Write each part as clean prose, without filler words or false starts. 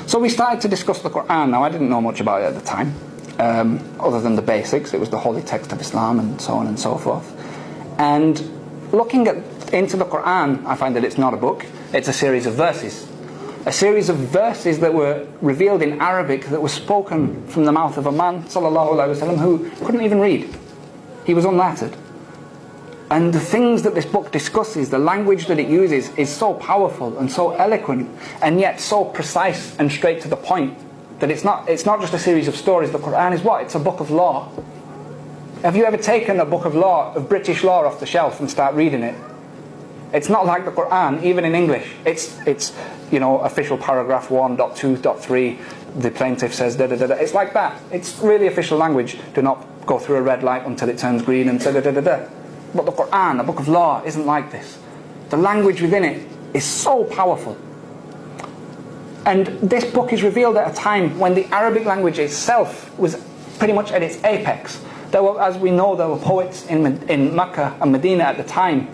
So we started to discuss the Quran. Now, I didn't know much about it at the time, other than the basics. It was the holy text of Islam and so on and so forth. And looking into the Quran, I find that it's not a book. It's a series of verses. A series of verses that were revealed in Arabic, that were spoken from the mouth of a man, sallallahu alaihi wasallam, who couldn't even read. He was unlettered. And the things that this book discusses, the language that it uses, is so powerful and so eloquent, and yet so precise and straight to the point, that it's not just a series of stories. The Quran is what? It's a book of law. Have you ever taken a book of law, of British law, off the shelf and start reading it? It's not like the Quran, even in English. It's you know, official paragraph 1.2.3, the plaintiff says da da da da. It's like that. It's really official language. Do not go through a red light until it turns green and da da da da da. But the Quran, a book of law, isn't like this. The language within it is so powerful. And this book is revealed at a time when the Arabic language itself was pretty much at its apex. There were, as we know, there were poets in Mecca and Medina at the time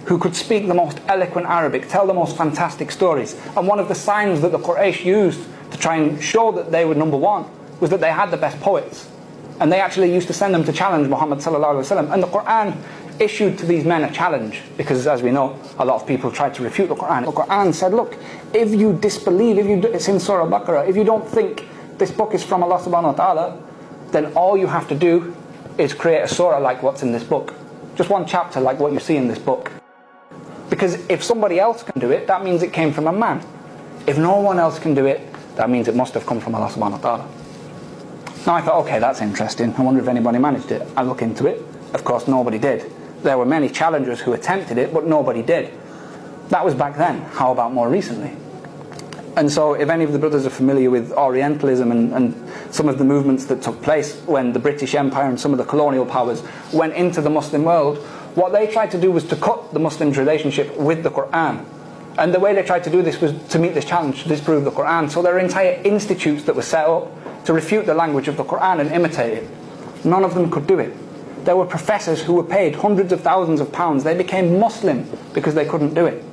who could speak the most eloquent Arabic, tell the most fantastic stories. And one of the signs that the Quraysh used to try and show that they were number one was that they had the best poets. And they actually used to send them to challenge Muhammad sallallahu alaihi wasallam. And the Quran issued to these men a challenge, because as we know, a lot of people tried to refute the Quran. The Quran said, look, if you disbelieve, it's in Surah Baqarah, if you don't think this book is from Allah subhanahu wa ta'ala, then all you have to do is create a surah like what's in this book. Just one chapter like what you see in this book. Because if somebody else can do it, that means it came from a man. If no one else can do it, that means it must have come from Allah subhanahu wa ta'ala. Now I thought, okay, that's interesting. I wonder if anybody managed it. I look into it. Of course, nobody did. There were many challengers who attempted it, but nobody did. That was back then. How about more recently? And so if any of the brothers are familiar with Orientalism and some of the movements that took place when the British Empire and some of the colonial powers went into the Muslim world, what they tried to do was to cut the Muslims' relationship with the Quran. And the way they tried to do this was to meet this challenge, to disprove the Quran. So there are entire institutes that were set up to refute the language of the Quran and imitate it. None of them could do it. There were professors who were paid hundreds of thousands of pounds. They became Muslim because they couldn't do it.